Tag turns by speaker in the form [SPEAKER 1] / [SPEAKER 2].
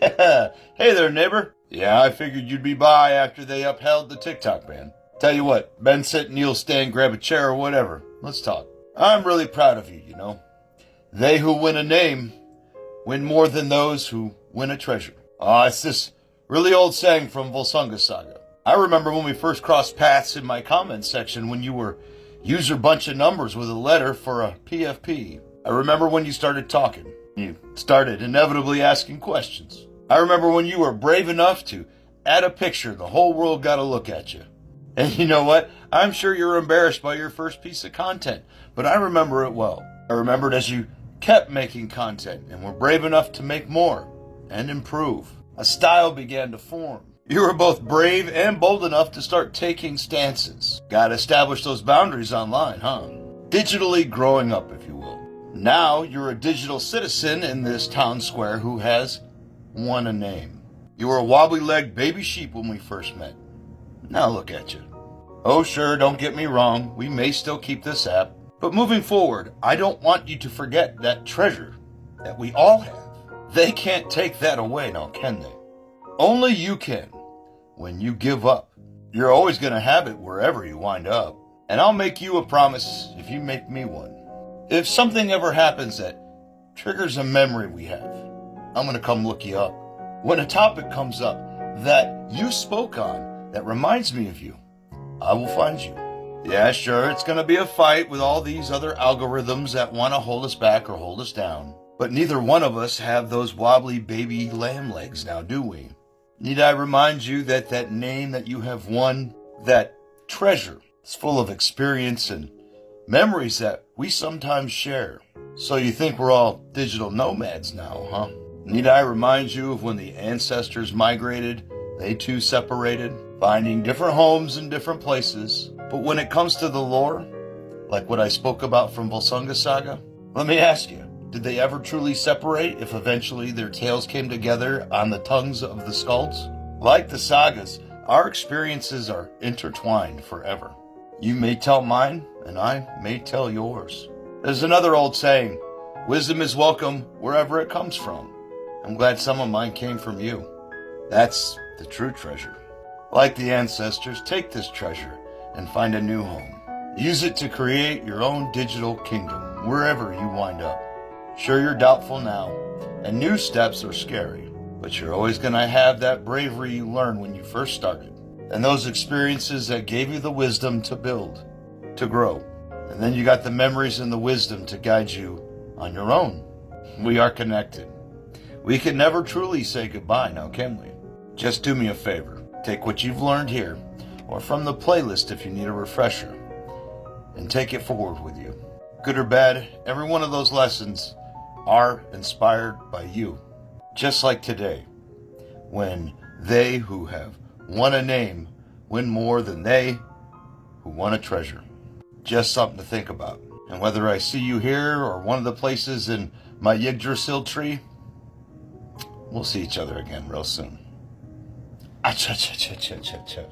[SPEAKER 1] Hey there, neighbor. Yeah, I figured you'd be by after they upheld the TikTok ban. Tell you what, Ben sit, kneel, stand, grab a chair or whatever. Let's talk. I'm really proud of you, you know. They who win a name win more than those who win a treasure. It's this really old saying from Volsunga Saga. I remember when we first crossed paths in my comments section when you were user bunch of numbers with a letter for a PFP. I remember when you started talking. You started inevitably asking questions. I remember when you were brave enough to add a picture the whole world got to look at you. And you know what? I'm sure you're embarrassed by your first piece of content, but I remember it well. I remembered as you kept making content and were brave enough to make more and improve. A style began to form. You were both brave and bold enough to start taking stances. Gotta establish those boundaries online, huh? Digitally growing up, if you will. Now you're a digital citizen in this town square who has won a name. You were a wobbly-legged baby sheep when we first met. Now look at you. Oh sure, don't get me wrong, we may still keep this app. But moving forward, I don't want you to forget that treasure that we all have. They can't take that away now, can they? Only you can. When you give up, you're always going to have it wherever you wind up. And I'll make you a promise if you make me one. If something ever happens that triggers a memory we have, I'm going to come look you up. When a topic comes up that you spoke on that reminds me of you, I will find you. Yeah, sure, it's going to be a fight with all these other algorithms that want to hold us back or hold us down. But neither one of us have those wobbly baby lamb legs now, do we? Need I remind you that that name that you have won, that treasure, is full of experience and memories that we sometimes share. So you think we're all digital nomads now, huh? Need I remind you of when the ancestors migrated, they too separated, finding different homes in different places. But when it comes to the lore, like what I spoke about from Volsunga Saga, let me ask you, did they ever truly separate if eventually their tales came together on the tongues of the skulls? Like the sagas, our experiences are intertwined forever. You may tell mine, and I may tell yours. There's another old saying, wisdom is welcome wherever it comes from. I'm glad some of mine came from you. That's the true treasure. Like the ancestors, take this treasure and find a new home. Use it to create your own digital kingdom, wherever you wind up. Sure, you're doubtful now, and new steps are scary, but you're always going to have that bravery you learned when you first started, and those experiences that gave you the wisdom to build, to grow, and then you got the memories and the wisdom to guide you on your own. We are connected. We can never truly say goodbye now, can we? Just do me a favor. Take what you've learned here, or from the playlist if you need a refresher, and take it forward with you. Good or bad, every one of those lessons are inspired by you. Just like today, when they who have won a name win more than they who won a treasure. Just something to think about. And whether I see you here or one of the places in my Yggdrasil tree, we'll see each other again real soon. Cha cha cha cha cha cha.